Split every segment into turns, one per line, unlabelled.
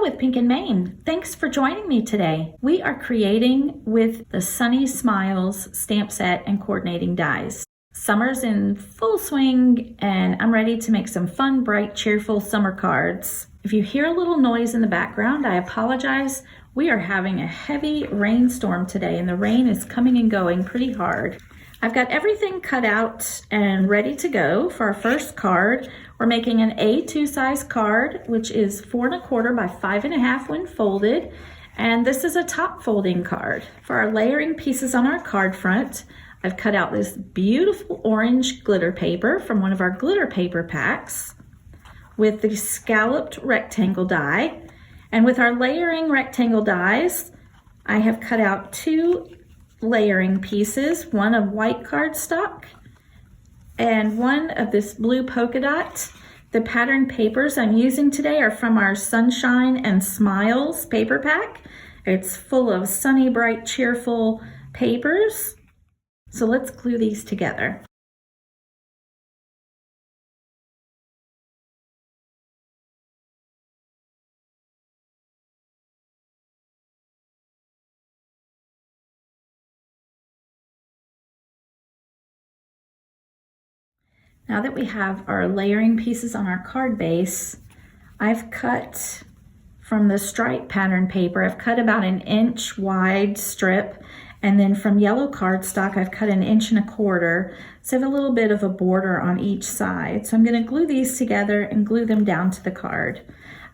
with Pink and Maine. Thanks for joining me today. We are creating with the Sunny Smiles stamp set and coordinating dies. Summer's in full swing and I'm ready to make some fun, bright, cheerful summer cards. If you hear a little noise in the background, I apologize. We are having a heavy rainstorm today and the rain is coming and going pretty hard. I've got everything cut out and ready to go for our first card. We're making an A2 size card, which is 4 1/4 by 5 1/2 when folded. And this is a top folding card. For our layering pieces on our card front, I've cut out this beautiful orange glitter paper from one of our glitter paper packs with the scalloped rectangle die. And with our layering rectangle dies, I have cut out 2 layering pieces, one of white cardstock and one of this blue polka dot. The pattern papers I'm using today are from our Sunshine and Smiles paper pack. It's full of sunny, bright, cheerful papers. So let's glue these together. Now that we have our layering pieces on our card base, I've cut from the stripe pattern paper, I've cut about 1 inch wide strip, and then from yellow cardstock, I've cut 1 1/4 inches, so I have a little bit of a border on each side. So I'm gonna glue these together and glue them down to the card.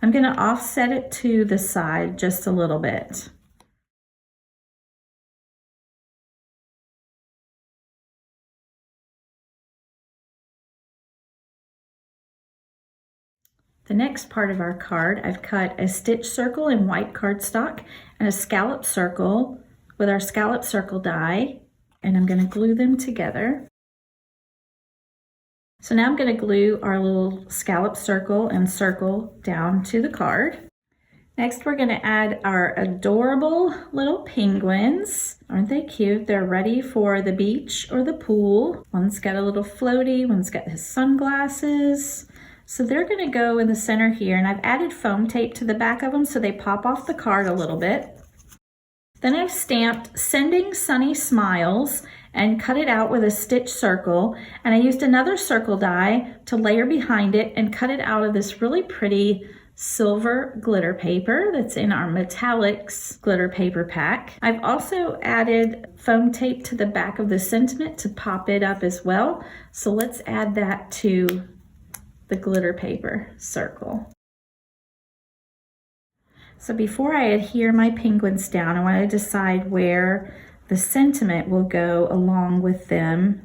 I'm gonna offset it to the side just a little bit. The next part of our card, I've cut a stitch circle in white cardstock and a scallop circle with our scallop circle die, and I'm going to glue them together. So now I'm going to glue our little scallop circle and circle down to the card. Next, we're going to add our adorable little penguins. Aren't they cute? They're ready for the beach or the pool. One's got a little floaty, one's got his sunglasses. So they're gonna go in the center here, and I've added foam tape to the back of them so they pop off the card a little bit. Then I've stamped Sending Sunny Smiles and cut it out with a stitch circle, and I used another circle die to layer behind it and cut it out of this really pretty silver glitter paper that's in our Metallics glitter paper pack. I've also added foam tape to the back of the sentiment to pop it up as well. So let's add that to the glitter paper circle. So before I adhere my penguins down, I want to decide where the sentiment will go along with them.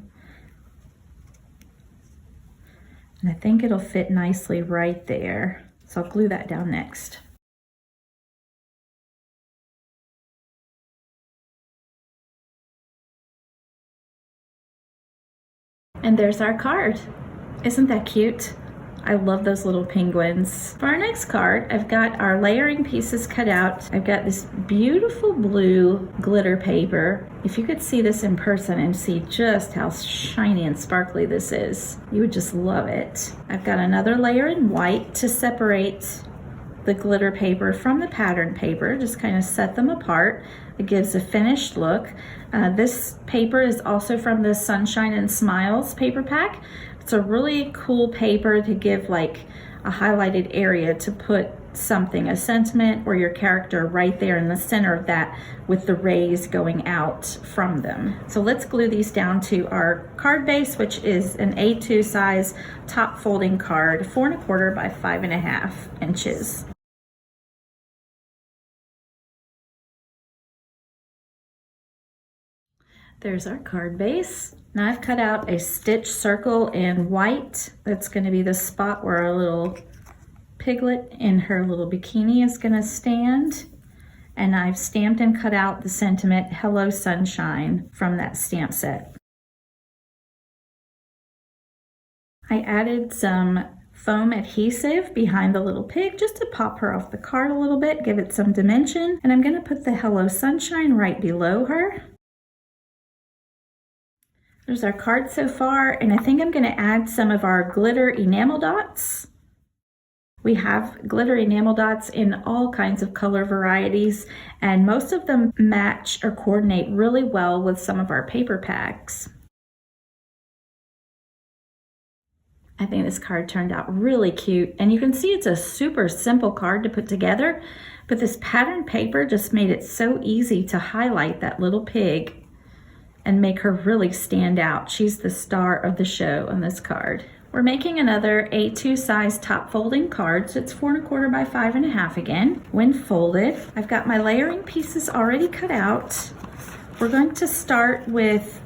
And I think it'll fit nicely right there. So I'll glue that down next. And there's our card. Isn't that cute? I love those little penguins. For our next card, I've got our layering pieces cut out. I've got this beautiful blue glitter paper. If you could see this in person and see just how shiny and sparkly this is, you would just love it. I've got another layer in white to separate the glitter paper from the pattern paper, just kind of set them apart. It gives a finished look. This paper is also from the Sunshine and Smiles paper pack. It's a really cool paper to give like a highlighted area to put something, a sentiment or your character right there in the center of that with the rays going out from them. So let's glue these down to our card base, which is an A2 size top folding card, 4 1/4 by 5 1/2 inches. There's our card base. Now I've cut out a stitch circle in white. That's going to be the spot where our little piglet in her little bikini is going to stand. And I've stamped and cut out the sentiment, Hello Sunshine, from that stamp set. I added some foam adhesive behind the little pig just to pop her off the card a little bit, give it some dimension. And I'm going to put the Hello Sunshine right below her. There's our card so far, and I think I'm going to add some of our glitter enamel dots. We have glitter enamel dots in all kinds of color varieties, and most of them match or coordinate really well with some of our paper packs. I think this card turned out really cute, and you can see it's a super simple card to put together, but this pattern paper just made it so easy to highlight that little pig and make her really stand out. She's the star of the show on this card. We're making another A2 size top folding card, so it's 4 1/4 by 5 1/2 again. When folded, I've got my layering pieces already cut out. We're going to start with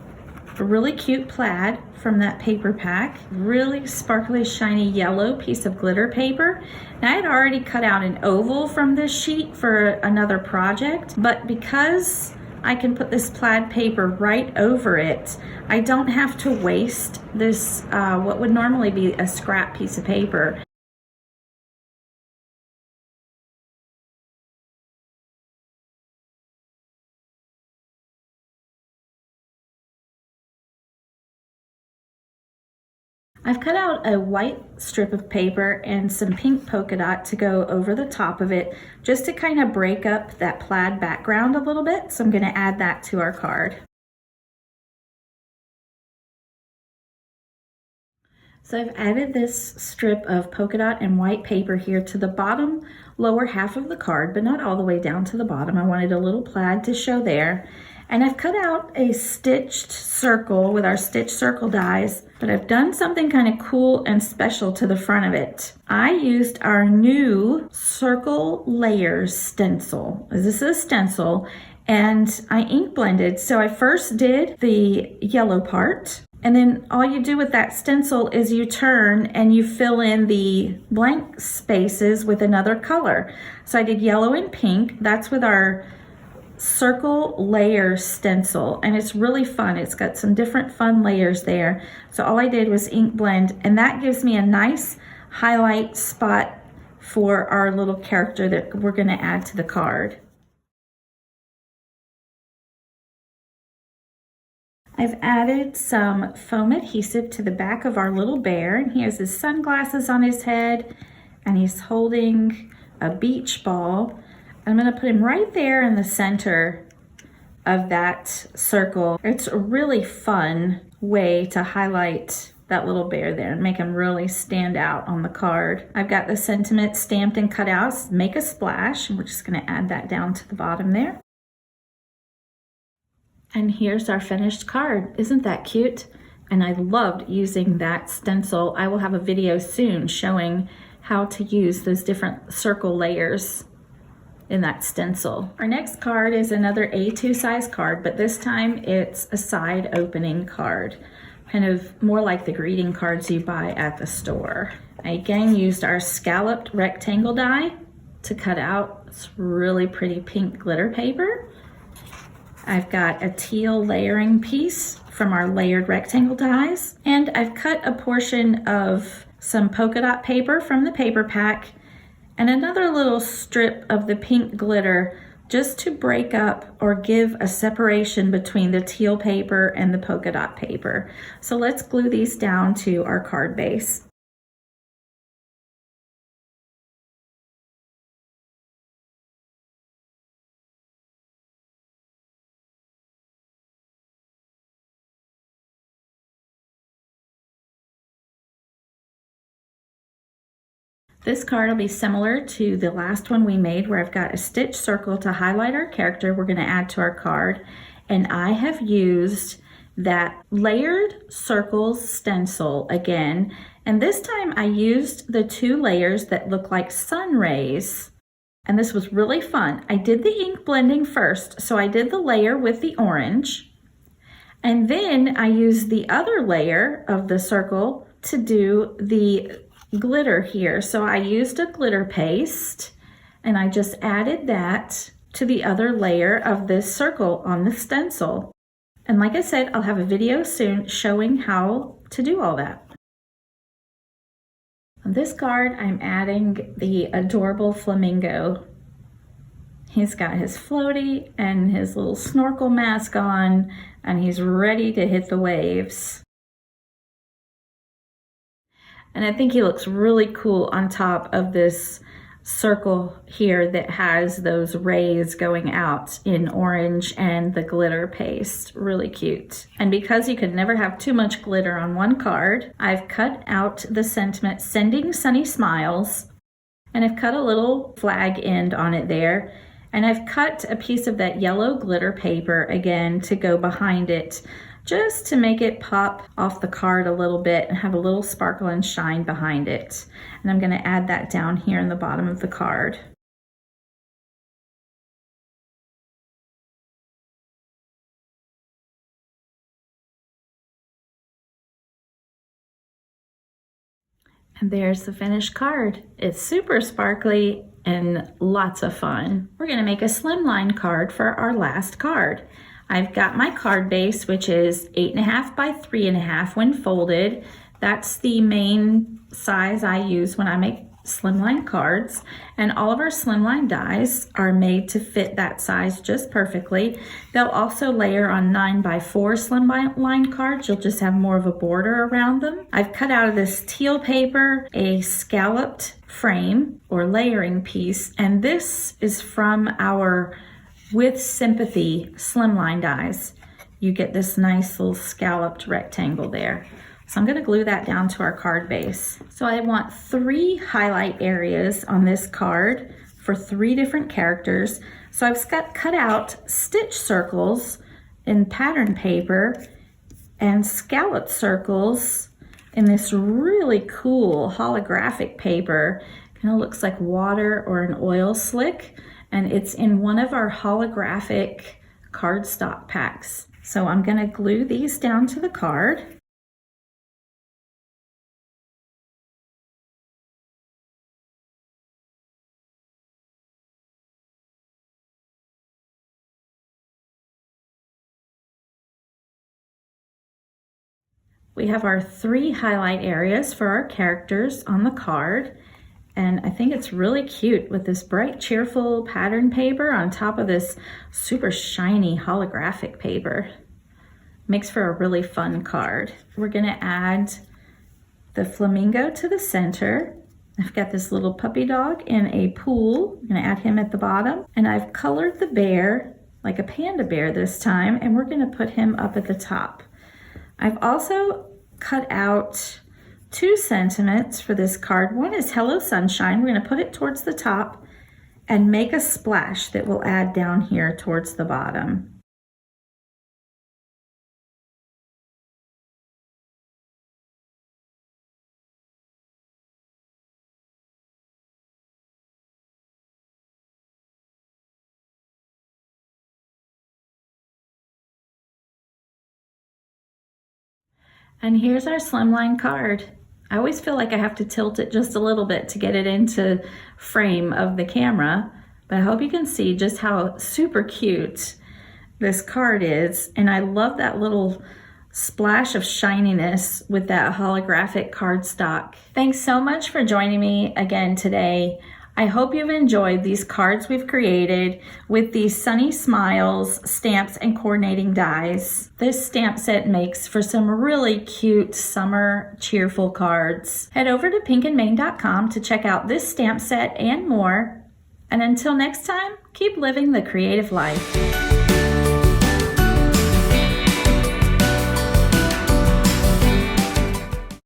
a really cute plaid from that paper pack, really sparkly shiny yellow piece of glitter paper. Now I had already cut out an oval from this sheet for another project, but because I can put this plaid paper right over it, I don't have to waste this, what would normally be a scrap piece of paper. I've cut out a white strip of paper and some pink polka dot to go over the top of it, just to kind of break up that plaid background a little bit. So I'm going to add that to our card. So I've added this strip of polka dot and white paper here to the bottom lower half of the card, but not all the way down to the bottom. I wanted a little plaid to show there. And I've cut out a stitched circle with our stitch circle dies, but I've done something kind of cool and special to the front of it. I used our new circle layers stencil. This is a stencil, and I ink blended. So I first did the yellow part, and then all you do with that stencil is you turn and you fill in the blank spaces with another color. So I did yellow and pink. That's with our circle layer stencil, and it's really fun. It's got some different fun layers there. So all I did was ink blend, and that gives me a nice highlight spot for our little character that we're going to add to the card. I've added some foam adhesive to the back of our little bear, and he has his sunglasses on his head, and he's holding a beach ball. I'm going to put him right there in the center of that circle. It's a really fun way to highlight that little bear there and make him really stand out on the card. I've got the sentiment stamped and cut out, make a splash, and we're just going to add that down to the bottom there. And here's our finished card. Isn't that cute? And I loved using that stencil. I will have a video soon showing how to use those different circle layers in that stencil. Our next card is another A2 size card, but this time it's a side opening card, kind of more like the greeting cards you buy at the store. I again used our scalloped rectangle die to cut out this really pretty pink glitter paper. I've got a teal layering piece from our layered rectangle dies, and I've cut a portion of some polka dot paper from the paper pack and another little strip of the pink glitter just to break up or give a separation between the teal paper and the polka dot paper. So let's glue these down to our card base. This card will be similar to the last one we made, where I've got a stitch circle to highlight our character we're going to add to our card. And I have used that layered circles stencil again. And this time I used the 2 layers that look like sun rays. And this was really fun. I did the ink blending first. So I did the layer with the orange. And then I used the other layer of the circle to do the glitter here. So I used a glitter paste and I just added that to the other layer of this circle on the stencil. And like I said, I'll have a video soon showing how to do all that. On this card, I'm adding the adorable flamingo. He's got his floaty and his little snorkel mask on, and he's ready to hit the waves. And I think he looks really cool on top of this circle here that has those rays going out in orange and the glitter paste. Really cute. And because you could never have too much glitter on one card, I've cut out the sentiment, "Sending Sunny Smiles," and I've cut a little flag end on it there. And I've cut a piece of that yellow glitter paper again to go behind it, just to make it pop off the card a little bit and have a little sparkle and shine behind it. And I'm going to add that down here in the bottom of the card. And there's the finished card. It's super sparkly and lots of fun. We're going to make a slimline card for our last card. I've got my card base, which is 8.5 by 3.5 when folded. That's the main size I use when I make slimline cards. And all of our slimline dies are made to fit that size just perfectly. They'll also layer on 9 by 4 slimline cards. You'll just have more of a border around them. I've cut out of this teal paper a scalloped frame or layering piece, and this is from our With Sympathy slimline dies. You get this nice little scalloped rectangle there. So I'm going to glue that down to our card base. So I want 3 highlight areas on this card for 3 different characters. So I've cut out stitch circles in pattern paper and scalloped circles in this really cool holographic paper. Kind of looks like water or an oil slick, and it's in one of our holographic cardstock packs. So I'm going to glue these down to the card. We have our 3 highlight areas for our characters on the card, and I think it's really cute with this bright, cheerful pattern paper on top of this super shiny holographic paper. Makes for a really fun card. We're going to add the flamingo to the center. I've got this little puppy dog in a pool. I'm going to add him at the bottom, and I've colored the bear like a panda bear this time, and we're going to put him up at the top. I've also cut out 2 sentiments for this card. One is Hello Sunshine. We're going to put it towards the top and make a splash that we'll add down here towards the bottom. And here's our slimline card. I always feel like I have to tilt it just a little bit to get it into frame of the camera, but I hope you can see just how super cute this card is. And I love that little splash of shininess with that holographic cardstock. Thanks so much for joining me again today. I hope you've enjoyed these cards we've created with these Sunny Smiles stamps and coordinating dies. This stamp set makes for some really cute summer cheerful cards. Head over to pinkandmane.com to check out this stamp set and more. And until next time, keep living the creative life.